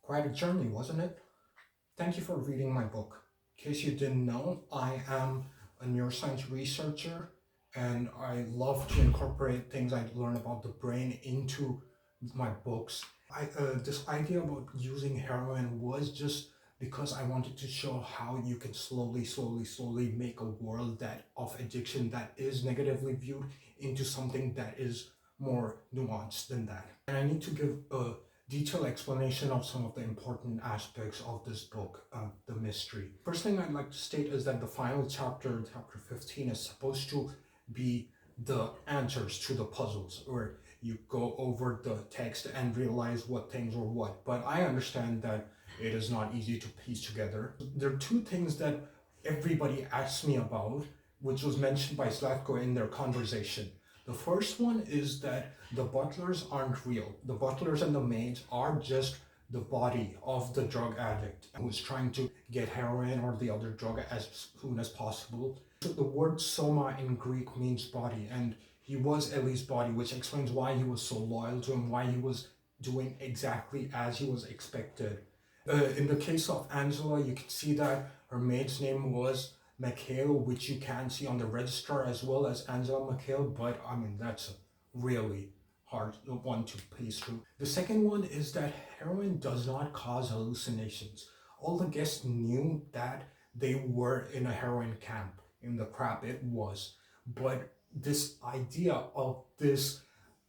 Quite a journey, wasn't it? Thank you for reading my book. In case you didn't know, I am a neuroscience researcher and I love to incorporate things I learn about the brain into my books. This idea about using heroin was just because I wanted to show how you can slowly make a world that of addiction that is negatively viewed into something that is more nuanced than that. And I need to give a detailed explanation of some of the important aspects of this book, the mystery. First thing I'd like to state is that the final chapter, chapter 15, is supposed to be the answers to the puzzles, where you go over the text and realize what things are what. But I understand that it is not easy to piece together. There are two things that everybody asks me about, which was mentioned by Zlatko in their conversation. The first one is that the butlers aren't real. The butlers and the maids are just the body of the drug addict who's trying to get heroin or the other drug as soon as possible. So the word soma in Greek means body, and he was Ellie's body, which explains why he was so loyal to him, why he was doing exactly as he was expected. In the case of Angela, you can see that her maid's name was McHale, which you can see on the register as well as Angela McHale, but I mean, that's a really hard one to piece through. The second one is that heroin does not cause hallucinations. All the guests knew that they were in a heroin camp, in the crap it was, but this idea of this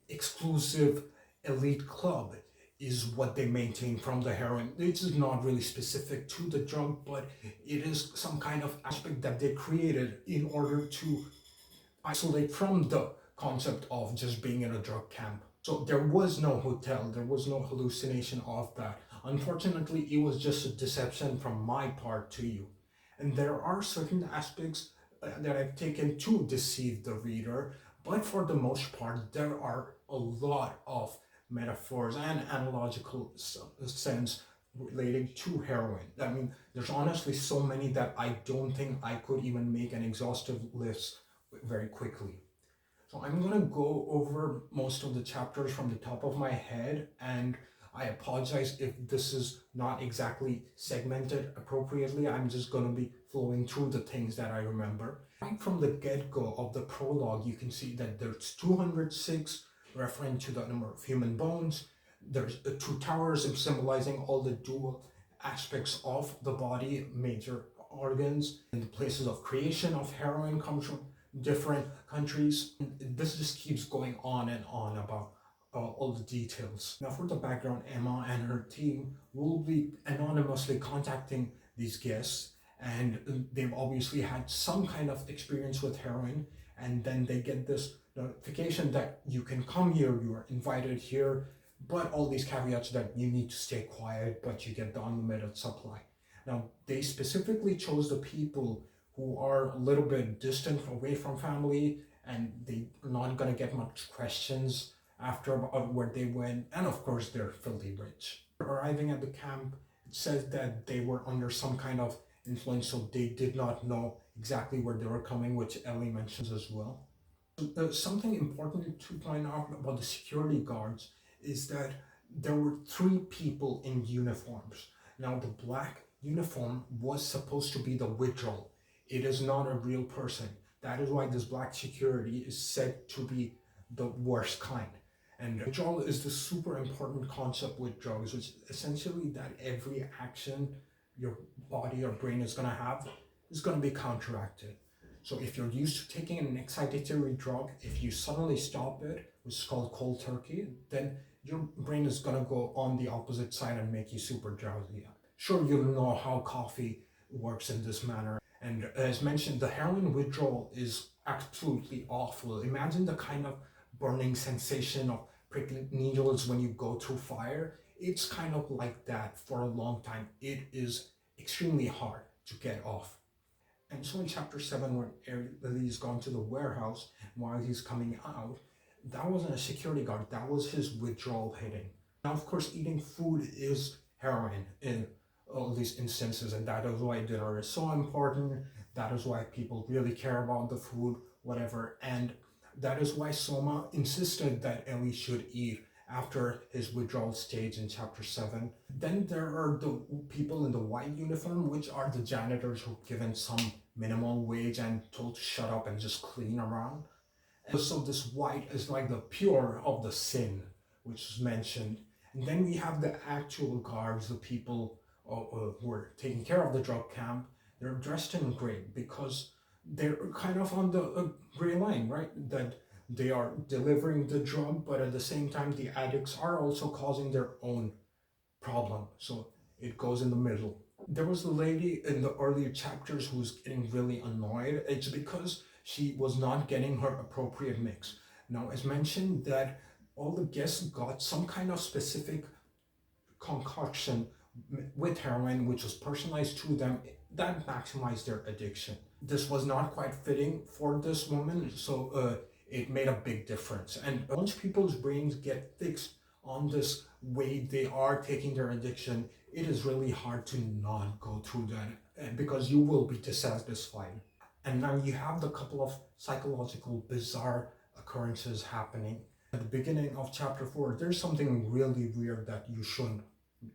exclusive elite club is what they maintain from the heroin. It is not really specific to the drug, but it is some kind of aspect that they created in order to isolate from the concept of just being in a drug camp. So there was no hotel, there was no hallucination of that. Unfortunately, it was just a deception from my part to you. And there are certain aspects that I've taken to deceive the reader, but for the most part, there are a lot of metaphors and analogical sense relating to heroin. I mean, there's honestly so many that I don't think I could even make an exhaustive list very quickly. So I'm gonna go over most of the chapters from the top of my head, and I apologize if this is not exactly segmented appropriately. I'm just gonna be flowing through the things that I remember. Right from the get-go of the prologue, you can see that there's 206 referring to the number of human bones. There's the two towers symbolizing all the dual aspects of the body, major organs, and the places of creation of heroin comes from different countries. This just keeps going on and on about all the details. Now for the background, Emma and her team will be anonymously contacting these guests, and they've obviously had some kind of experience with heroin, and then they get this notification that you can come here, you are invited here, but all these caveats that you need to stay quiet, but you get the unlimited supply. Now, they specifically chose the people who are a little bit distant away from family, and they're not gonna get much questions after about where they went, and of course they're filthy rich. Arriving at the camp, it says that they were under some kind of influence, so they did not know exactly where they were coming, which Ellie mentions as well. Something important to point out about the security guards is that there were 3 people in uniforms. Now the black uniform was supposed to be the withdrawal. It is not a real person. That is why this black security is said to be the worst kind. And withdrawal is the super important concept with drugs, which is essentially that every action your body or brain is gonna have is gonna be counteracted. So if you're used to taking an excitatory drug, if you suddenly stop it, which is called cold turkey, then your brain is gonna go on the opposite side and make you super drowsy. Sure, you'll know how coffee works in this manner. And as mentioned, the heroin withdrawal is absolutely awful. Imagine the kind of burning sensation of prickling needles when you go through fire. It's kind of like that for a long time. It is extremely hard to get off. And so in chapter 7, when Ellie's gone to the warehouse, while he's coming out, that wasn't a security guard, that was his withdrawal hitting. Now, of course, eating food is heroin in all these instances, and that is why dinner is so important. That is why people really care about the food, whatever. And that is why Soma insisted that Ellie should eat after his withdrawal stage in chapter 7. Then there are the people in the white uniform, which are the janitors who are given some minimal wage and told to shut up and just clean around. And so this white is like the pure of the sin, which is mentioned. And then we have the actual guards, the people who are taking care of the drug camp. They're dressed in gray because they're kind of on the gray line, right? That they are delivering the drug, but at the same time, the addicts are also causing their own problem. So it goes in the middle. There was a lady in the earlier chapters who was getting really annoyed. It's because she was not getting her appropriate mix. Now, as mentioned, that all the guests got some kind of specific concoction with heroin, which was personalized to them, that maximized their addiction. This was not quite fitting for this woman, so it made a big difference. And once people's brains get fixed on this way they are taking their addiction, it is really hard to not go through that because you will be dissatisfied. And now you have the couple of psychological bizarre occurrences happening. At the beginning of chapter 4, there's something really weird that you shouldn't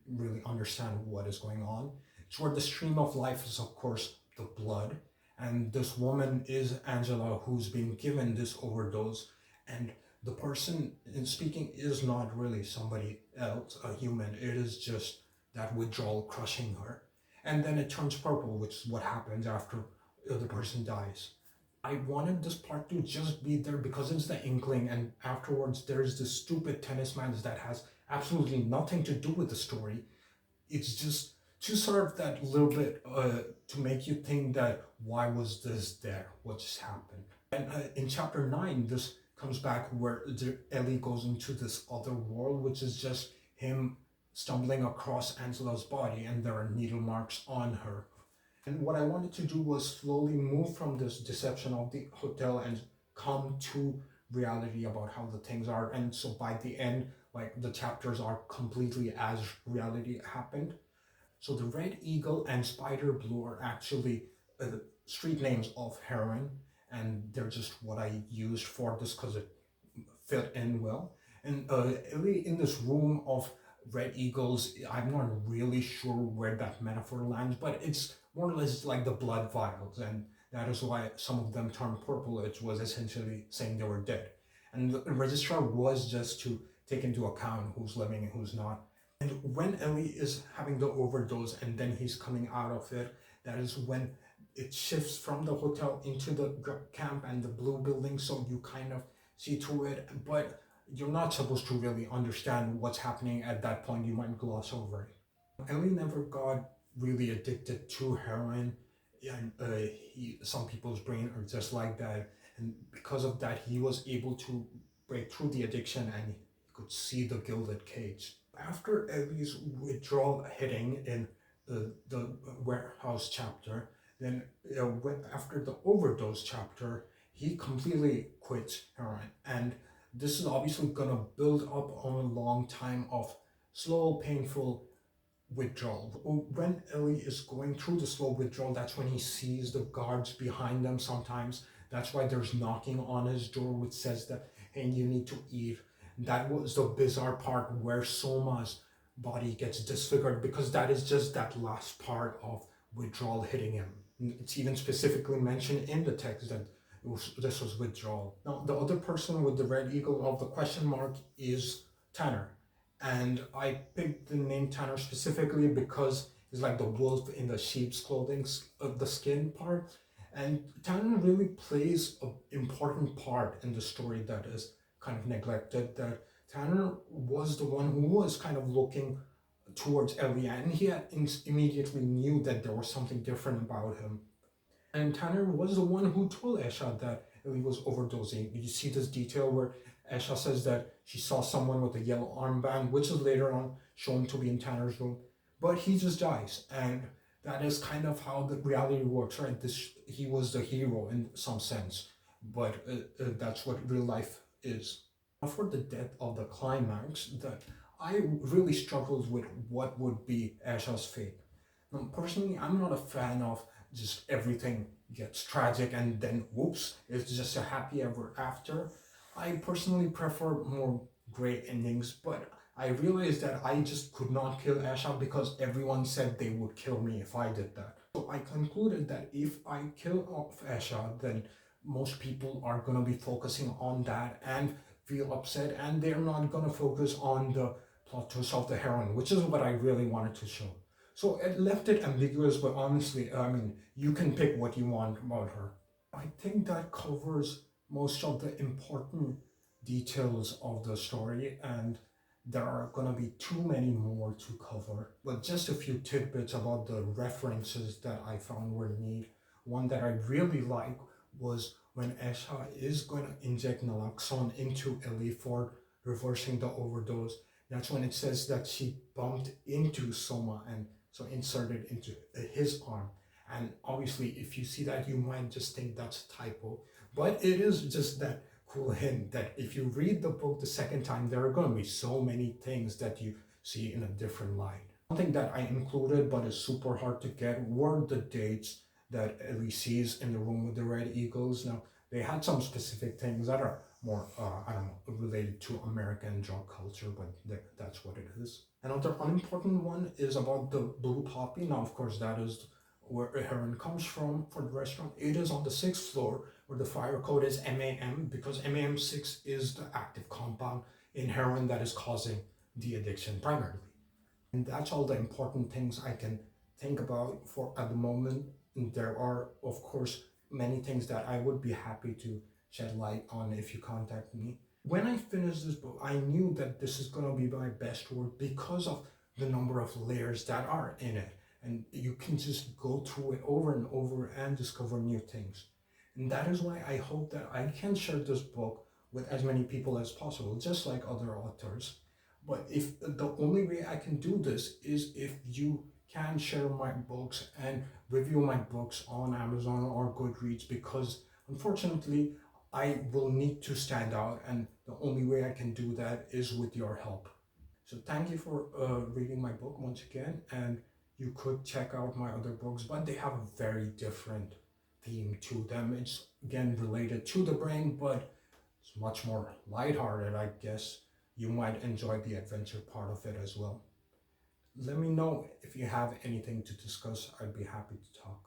really understand what is going on. It's where the stream of life is, of course, the blood. And this woman is Angela, who's been given this overdose. And the person in speaking is not really somebody else, a human. It is just that withdrawal crushing her. And then it turns purple, which is what happens after the person dies. I wanted this part to just be there because it's the inkling, and afterwards there's this stupid tennis match that has absolutely nothing to do with the story. It's just to serve that little bit to make you think that why was this there? What just happened? And in chapter 9, this comes back where Ellie goes into this other world, which is just him stumbling across Angela's body, and there are needle marks on her. And what I wanted to do was slowly move from this deception of the hotel and come to reality about how the things are. And so by the end, like the chapters are completely as reality happened. So the Red Eagle and Spider Blue are actually street names of heroin, and they're just what I used for this because it fit in well. And in this room of Red Eagles, I'm not really sure where that metaphor lands, but it's more or less like the blood vials, and that is why some of them turned purple. It was essentially saying they were dead. And the registrar was just to take into account who's living and who's not. And when Ellie is having the overdose and then he's coming out of it, that is when it shifts from the hotel into the camp and the blue building, so you kind of see through it, but you're not supposed to really understand what's happening at that point. You might gloss over it. Ellie never got really addicted to heroin, and some people's brain are just like that, and because of that he was able to break through the addiction and he could see the gilded cage. After Ellie's withdrawal hitting in the warehouse chapter, then after the overdose chapter, he completely quits heroin, and this is obviously gonna build up on a long time of slow, painful withdrawal. When Ellie is going through the slow withdrawal, that's when he sees the guards behind them sometimes. That's why there's knocking on his door which says that, hey, you need to eat. That was the bizarre part where Soma's body gets disfigured, because that is just that last part of withdrawal hitting him. It's even specifically mentioned in the text that this was withdrawal. Now, the other person with the red eagle of the question mark is Tanner. And I picked the name Tanner specifically because he's like the wolf in the sheep's clothing, the skin part. And Tanner really plays an important part in the story that is kind of neglected. That Tanner was the one who was kind of looking towards Ellie, and he had immediately knew that there was something different about him. And Tanner was the one who told Esha that Ellie was overdosing. You see this detail where Esha says that she saw someone with a yellow armband, which is later on shown to be in Tanner's room, but he just dies. And that is kind of how the reality works, right? He was the hero in some sense, but that's what real life is. For the death of the climax, that I really struggled with what would be Esha's fate. Now, personally, I'm not a fan of just everything gets tragic and then whoops, it's just a happy ever after. I personally prefer more great endings, but I realized that I just could not kill Asha because everyone said they would kill me if I did that. So I concluded that if I kill off Asha, then most people are gonna be focusing on that and feel upset, and they're not gonna focus on the plot twist of the heroine, which is what I really wanted to show. So it left it ambiguous, but honestly, I mean, you can pick what you want about her. I think that covers most of the important details of the story, and there are gonna be too many more to cover. But just a few tidbits about the references that I found were neat. One that I really like was when Esha is gonna inject naloxone into Ellie for reversing the overdose. That's when it says that she bumped into Soma and so inserted into his arm. And obviously, if you see that, you might just think that's a typo. But it is just that cool hint that if you read the book the second time, there are going to be so many things that you see in a different light. Something that I included but is super hard to get were the dates that Ellie sees in the room with the red eagles. Now, they had some specific things that are more, I don't know, related to American drug culture, but that's what it is. Another unimportant one is about the blue poppy. Now, of course, that is where heroin comes from for the restaurant. It is on the 6th floor where the fire code is MAM because MAM6 is the active compound in heroin that is causing the addiction primarily. And that's all the important things I can think about for at the moment. And there are, of course, many things that I would be happy to shed light on if you contact me. When I finish this book, I knew that this is going to be my best work because of the number of layers that are in it. And you can just go through it over and over and discover new things. And that is why I hope that I can share this book with as many people as possible, just like other authors. But if the only way I can do this is if you can share my books and review my books on Amazon or Goodreads, because unfortunately I will need to stand out, and the only way I can do that is with your help. So thank you for reading my book once again, and you could check out my other books, but they have a very different theme to them. It's again related to the brain, but it's much more lighthearted, I guess. You might enjoy the adventure part of it as well. Let me know if you have anything to discuss. I'd be happy to talk.